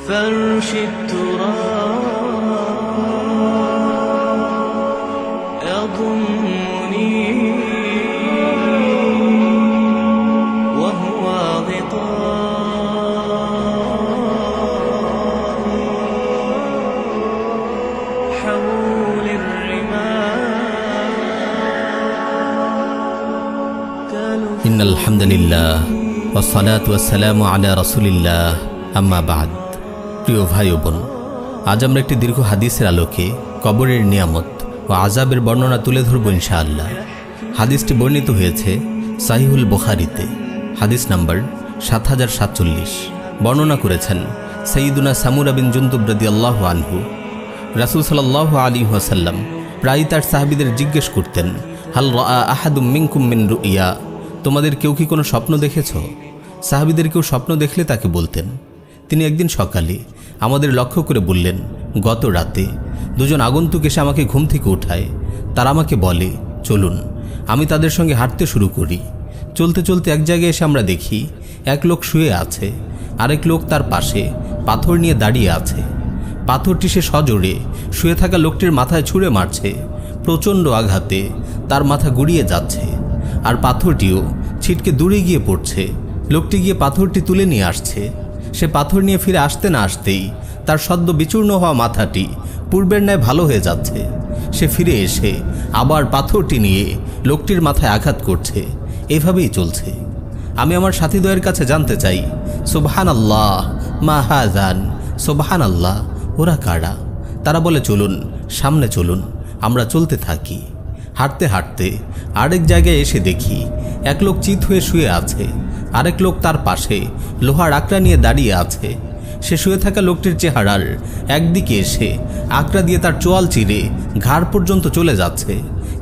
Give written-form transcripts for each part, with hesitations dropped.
فرش التراب يضمني وهو غطاء حول الرمال إن الحمد لله والصلاة والسلام على رسول الله أما بعد। প্রিয় ভাই ও বোন, আজ আমরা একটি দীর্ঘ হাদিসের আলোকে কবরের নিয়ামত ও আযাবের বর্ণনা তুলে ধরব ইনশাআল্লাহ। হাদিসটি বর্ণিত হয়েছে সাহিহুল বুখারীতে, হাদিস নাম্বার ৭০৪৭। বর্ণনা করেছেন সাইয়্যিদুনা সামুরা বিন জুনদুব রাদিয়াল্লাহু আনহু। রাসূল সাল্লাল্লাহু আলাইহি ওয়াসাল্লাম প্রায়ই তার সাহাবীদের জিজ্ঞেস করতেন, হাল রাআ আহাদুম মিনকুম মিন রুইয়া, তোমাদের কেউ কি কোনো স্বপ্ন দেখেছ? সাহাবীদের কেউ স্বপ্ন দেখলে তাকে বলতেন। তিনি একদিন সকালে আমাদের লক্ষ্য করে বললেন, গত রাতে দুজন আগন্তুক এসে আমাকে ঘুম থেকে ওঠায়। তারা আমাকে বলে, চলুন। আমি তাদের সঙ্গে হাঁটতে শুরু করি। চলতে চলতে এক জায়গায় এসে আমরা দেখি এক লোক শুয়ে আছে, আরেক লোক তার পাশে পাথর নিয়ে দাঁড়িয়ে আছে। পাথরটি সে সজোরে শুয়ে থাকা লোকটির মাথায় ছুঁড়ে মারছে। প্রচণ্ড আঘাতে তার মাথা গুড়িয়ে যাচ্ছে, আর পাথরটিও ছিটকে দূরে গিয়ে পড়ছে। লোকটি গিয়ে পাথরটি তুলে নিয়ে আসছে। সে পাথর নিয়ে ফিরে আসতে না আসতেই তার সদ্য বিচূর্ণ হওয়া মাথাটি পূর্বের ন্যায় ভালো হয়ে যাচ্ছে। সে ফিরে এসে আবার পাথরটি নিয়ে লোকটির মাথায় আঘাত করছে। এভাবেই চলছে। আমি আমার সাথীদ্বয়ের কাছে জানতে চাই, সুবহানাল্লাহ মা হাযান, সুবহানাল্লাহ, ওরা কারা? তারা বলে, চলুন, সামনে চলুন। আমরা চলতে থাকি। হাঁটতে হাঁটতে আরেক জায়গায় এসে দেখি এক লোক চিত হয়ে শুয়ে আছে, আরেক লোক তার পাশে লোহার আকড়া নিয়ে দাঁড়িয়ে আছে। সে শুয়ে থাকা লোকটির চেহারার একদিকে এসে আকড়া দিয়ে তার চোয়াল চিরে ঘাড় পর্যন্ত চলে যাচ্ছে,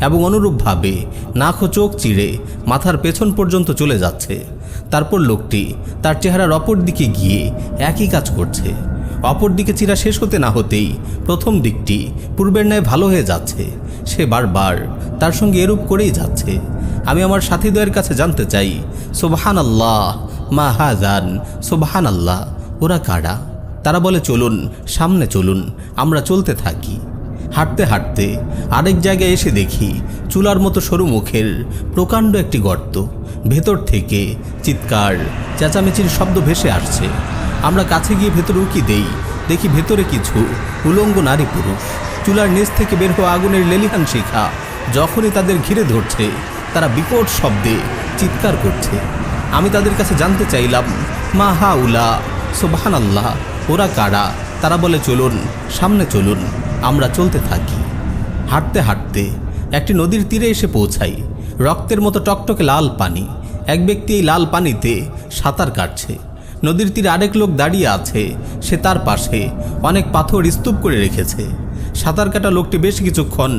এবং অনুরূপভাবে নাক ও চোখ চিরে মাথার পেছন পর্যন্ত চলে যাচ্ছে। তারপর লোকটি তার চেহারার অপর দিকে গিয়ে একই কাজ করছে। অপর দিকে চিরা শেষ হতে না হতেই প্রথম দিকটি পূর্বের ন্যায় ভালো হয়ে যাচ্ছে। সে বারবার তার সঙ্গে এরূপ করেই যাচ্ছে। আমি আমার সাথীদ্বয়ের কাছে জানতে চাই, সুবহানাল্লাহ মা হাযান, সুবহানাল্লাহ, ওরা কারা? তারা বলে, চলুন, সামনে চলুন। আমরা চলতে থাকি। হাঁটতে হাঁটতে আরেক জায়গায় এসে দেখি চুলার মতো সরু মুখের প্রকাণ্ড একটি গর্ত। ভেতর থেকে চিৎকার চেঁচামেচির শব্দ ভেসে আসছে। আমরা কাছে গিয়ে ভেতরে উকি দেই। দেখি ভেতরে কিছু উলঙ্গ নারী পুরুষ। চুলার নিচ থেকে বের হওয়া আগুনের লেলিহান শিখা যখনই তাদের ঘিরে ধরছে, তারা বিকট শব্দে চিৎকার করছে। আমি তাদের কাছে জানতে চাইলাম, মা হাউলা, সুবহানাল্লাহ, ওরা কারা? তারা বলে, চলুন, সামনে চলুন। আমরা চলতে থাকি। হাঁটতে হাঁটতে একটি নদীর তীরে এসে পৌঁছাই। রক্তের মতো টকটকে লাল পানি। এক ব্যক্তি এই লাল পানিতে সাঁতার কাটছে। নদীর তীরে আরেক লোক দাঁড়িয়ে আছে। সে তার পাশে অনেক পাথর স্তূপ করে রেখেছে। সাঁতার কাটা লোকটি বেশ কিছুক্ষণ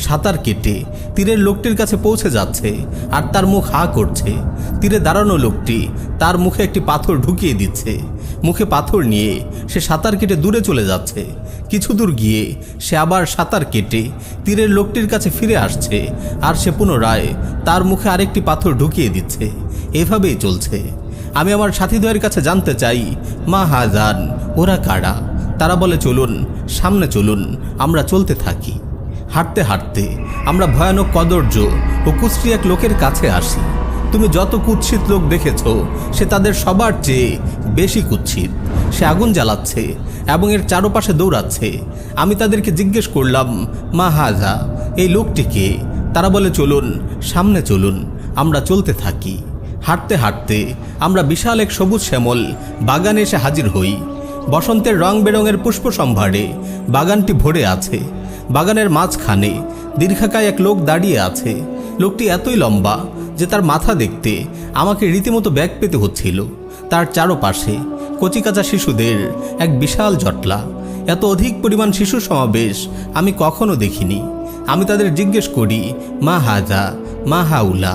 সাঁতার কেটে তীরের লোকটির কাছে পৌঁছে যাচ্ছে, আর তার মুখ হা করছে। তীরে দাঁড়ানো লোকটি তার মুখে একটি পাথর ঢুকিয়ে দিচ্ছে। মুখে পাথর নিয়ে সে সাঁতার কেটে দূরে চলে যাচ্ছে। কিছু দূর গিয়ে সে আবার সাঁতার কেটে তীরের লোকটির কাছে ফিরে আসছে, আর সে পুনরায় তার মুখে আরেকটি পাথর ঢুকিয়ে দিচ্ছে। এভাবেই চলছে। আমি আমার সাথীদ্বয়ের কাছে জানতে চাই, মা হাযান, ওরা কারা? তারা বলে, চলুন, সামনে চলুন। আমরা চলতে থাকি। হাঁটতে হাঁটতে আমরা ভয়ানক কদর্য ও কুৎসিত এক লোকের কাছে আসি। তুমি যত কুৎসিত লোক দেখেছ, সে তাদের সবার চেয়ে বেশি কুৎসিত। সে আগুন জ্বালাচ্ছে এবং এর চারপাশে দৌড়াচ্ছে। আমি তাদেরকে জিজ্ঞেস করলাম, মা হাযা, এই লোকটিকে? তারা বলে, চলুন, সামনে চলুন। আমরা চলতে থাকি। হাঁটতে হাঁটতে আমরা বিশাল এক সবুজ শ্যামল বাগানে এসে হাজির হই। বসন্তের রং বেরঙের পুষ্প সম্ভারে বাগানটি ভরে আছে। বাগানের মাঝখানে দীর্ঘাকায় এক লোক দাঁড়িয়ে আছে। লোকটি এতই লম্বা যে তার মাথা দেখতে আমাকে রীতিমতো ব্যাগ পেতে হচ্ছিল। তার চারপাশে কচিকাঁচা শিশুদের এক বিশাল জটলা। এত অধিক পরিমাণ শিশু সমাবেশ আমি কখনো দেখিনি। আমি তাদের জিজ্ঞেস করি, মা হাযা, মা হাউলা,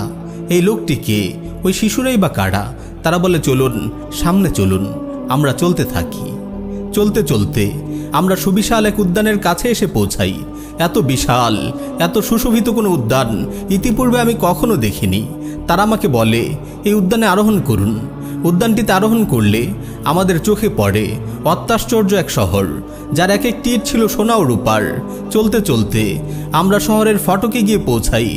এই লোকটিকে? ওই শিশুরাই বা কারা? তারা বলে, চলুন, সামনে চলুন। আমরা চলতে থাকি। চলতে চলতে আমরা সুবিশাল এক উদ্যানের কাছে এসে পৌঁছাই। এত বিশাল, এত সুশোভিত কোনো উদ্যান ইতিপূর্বে আমি কখনো দেখিনি। তারা আমাকে বলে, এই উদ্যানে আরোহণ করুন। উদ্যানটিতে আরোহণ করলে আমাদের চোখে পড়ে অত্যাশ্চর্য এক শহর, যার এক একটি ইট ছিল সোনা ও রূপার। চলতে চলতে আমরা শহরের ফটকে গিয়ে পৌঁছাই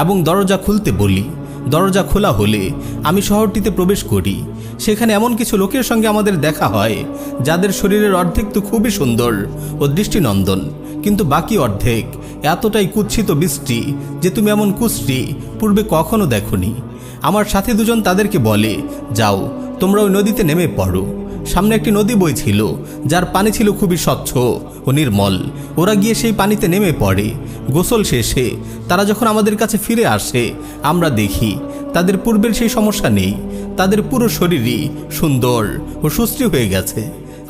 এবং দরজা খুলতে বলি। দরজা খোলা হলে আমি শহরটিতে প্রবেশ করি। সেখানে এমন কিছু লোকের সঙ্গে আমাদের দেখা হয় যাদের শরীরের অর্ধেক তো খুবই সুন্দর ও দৃষ্টিনন্দন, কিন্তু বাকি অর্ধেক এতটাই কুৎসিত বৃষ্টি যে তুমি এমন কুশ্রী পূর্বে কখনো দেখনি। আমার সাথে দুজন তাদেরকে বলে, যাও তোমরা ওই নদীতে নেমে পড়ো। সামনে একটি নদী বইছিল যার পানি ছিল খুবই স্বচ্ছ ও নির্মল। ওরা গিয়ে সেই পানিতে নেমে পড়ে। গোসল শেষে তারা যখন আমাদের কাছে ফিরে আসে, আমরা দেখি তাদের পূর্বের সেই সমস্যা নেই। তাদের পুরো শরীরই সুন্দর ও সুশ্রী হয়ে গেছে।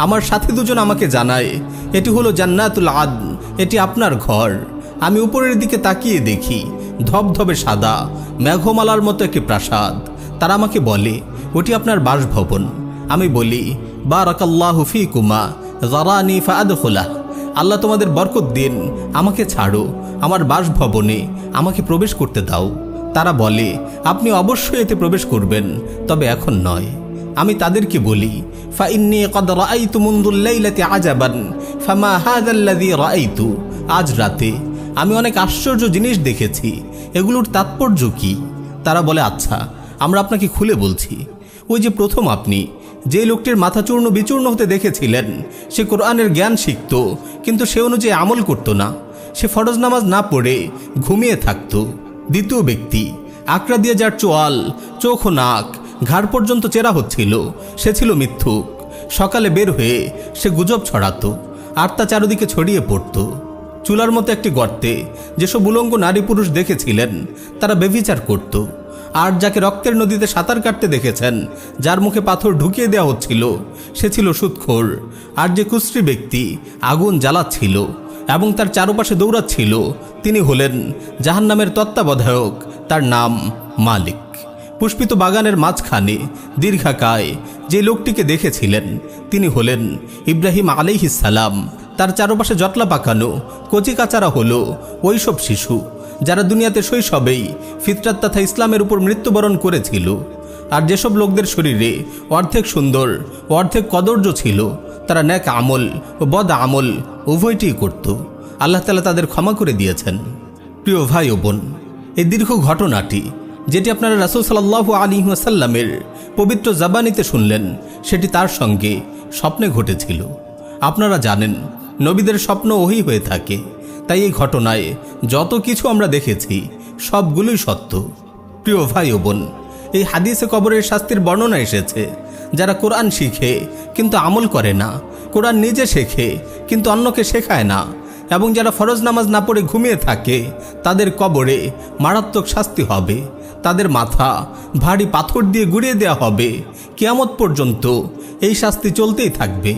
আমার সাথে দুজন আমাকে জানায়, এটি হলো জান্নাতুল আদন, এটি আপনার ঘর। আমি উপরের দিকে তাকিয়ে দেখি ধবধবে সাদা মেঘমালার মতো একটি প্রাসাদ। তারা আমাকে বলে, ওটি আপনার বাসভবন। আমি বলি, বারাকাল্লাহু ফীকুমা যারানি ফাআদখুলাহ, আল্লাহ তোমাদের বরকত দিন, আমাকে ছাড়ো, আমার বাসভবনে আমাকে প্রবেশ করতে দাও। তারা বলে, আপনি অবশ্যই এতে প্রবেশ করবেন, তবে এখন নয়। আমি তাদেরকে বলি, ফাইন্নী ক্বাদ রাআইতু মুনযুল লাইলাতি আজাবান ফামা হাযাল্লাযী রাআইতু, আজ রাতে আমি অনেক আশ্চর্য জিনিস দেখেছি, এগুলোর তাৎপর্য কি? তারা বলে, আচ্ছা আমরা আপনাকে খুলে বলছি। ওই যে প্রথম আপনি যে লোকটির মাথা চূর্ণ বিচূর্ণ হতে দেখেছিলেন, সে কোরআনের জ্ঞান শিখত, কিন্তু সে অনুযায়ী আমল করত না। সে ফরজ নামাজ না পড়ে ঘুমিয়ে থাকত। দ্বিতীয় ব্যক্তি, আকড়া দিয়ে যার চোয়াল, চোখ ও নাক ঘাড় পর্যন্ত চেরা হচ্ছিল, সে ছিল মিথ্যুক। সকালে বের হয়ে সে গুজব ছড়াতো আর তা চারদিকে ছড়িয়ে পড়ত। চুলার মতো একটি গর্তে যেসব উলঙ্গ নারী পুরুষ দেখেছিলেন, তারা ব্যভিচার করত। আর যাকে রক্তের নদীতে সাঁতার কাটতে দেখেছেন, যার মুখে পাথর ঢুকিয়ে দেওয়া হচ্ছিল, সে ছিল সুদখোর। আর যে কুশ্রী ব্যক্তি আগুন জ্বালাচ্ছিল এবং তার চারপাশে দৌড়াচ্ছিল, তিনি হলেন জাহান্নামের তত্ত্বাবধায়ক, তার নাম মালিক। পুষ্পিত বাগানের মাঝখানে দীর্ঘাকায় যে লোকটিকে দেখেছিলেন, তিনি হলেন ইব্রাহিম আলাইহিস সালাম। তার চারপাশে জটলা পাকানো কচিকাচারা হলো ওইসব শিশু যারা দুনিয়াতে শৈশবেই ফিতরাত তথা ইসলামের উপর মৃত্যুবরণ করেছিল। আর যেসব লোকদের শরীরে অর্ধেক সুন্দর ও অর্ধেক কদর্য ছিল, তারা নেক আমল ও বদ আমল উভয়টিই করত। আল্লাহ তাআলা তাদের ক্ষমা করে দিয়েছেন। প্রিয় ভাই ও বোন, এই দীর্ঘ ঘটনাটি যেটি আপনারা রাসূল সাল্লাল্লাহু আলাইহি ওয়াসাল্লামের পবিত্র জাবানিতে শুনলেন, সেটি তার সঙ্গে স্বপ্নে ঘটেছিল। আপনারা জানেন, নবীদের স্বপ্ন ওহী হয়ে থাকে, তাই এই ঘটনায় যত কিছু আমরা দেখেছি সবগুলোই সত্য। প্রিয় ভাই ও বোন, এই হাদিসে কবরের শাস্তির বর্ণনা এসেছে যারা কোরআন শিখে কিন্তু আমল করে না, কোরআন নিজে শেখে কিন্তু অন্যকে শেখায় না, এবং যারা ফরজ নামাজ না পড়ে ঘুমিয়ে থাকে, তাদের কবরে মারাত্মক শাস্তি হবে। তাদের মাথা ভারী পাথর দিয়ে গুঁড়িয়ে দেওয়া হবে। কিয়ামত পর্যন্ত এই শাস্তি চলতেই থাকবে।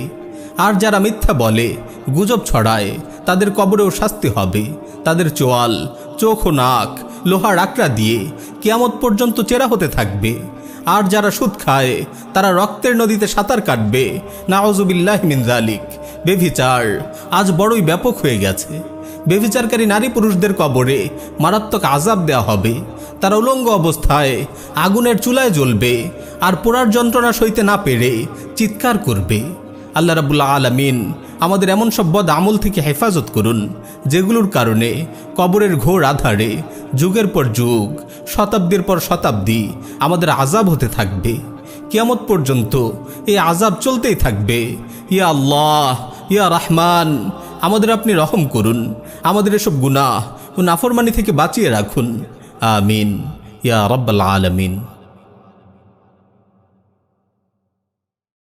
আর যারা মিথ্যা বলে, গুজব ছড়ায়, তাদের কবরেও শাস্তি হবে। তাদের চোয়াল, চোখ ও নাক লোহার আকড়া দিয়ে কিয়ামত পর্যন্ত চেরা হতে থাকবে। আর যারা সুদ খায়, তারা রক্তের নদীতে সাঁতার কাটবে। নাউযুবিল্লাহি মিন যালিক। বেভিচার আজ বড়ই ব্যাপক হয়ে গেছে। বেভিচারকারী নারী পুরুষদের কবরে মারাত্মক আযাব দেওয়া হবে। তারা উলঙ্গ অবস্থায় আগুনের চুলায় জ্বলবে আর পোড়ার যন্ত্রণা সইতে না পেরে চিৎকার করবে। আল্লাহ রাব্বুল আলামিন আমাদের এমন সব বদ আমল থেকে হেফাজত করুন, যেগুলোর কারণে কবরের ঘোর আধারে যুগের পর যুগ, শতাব্দীর পর শতাব্দী আমাদের আযাব হতে থাকবে। কিয়ামত পর্যন্ত এই আযাব চলতেই থাকবে। ইয়া আল্লাহ, ইয়া রহমান, আমাদের আপনি রহম করুন, আমাদের এসব গুনাহ ও নাফরমানি থেকে বাঁচিয়ে রাখুন। আমিন ইয়া রাব্বাল আলামিন।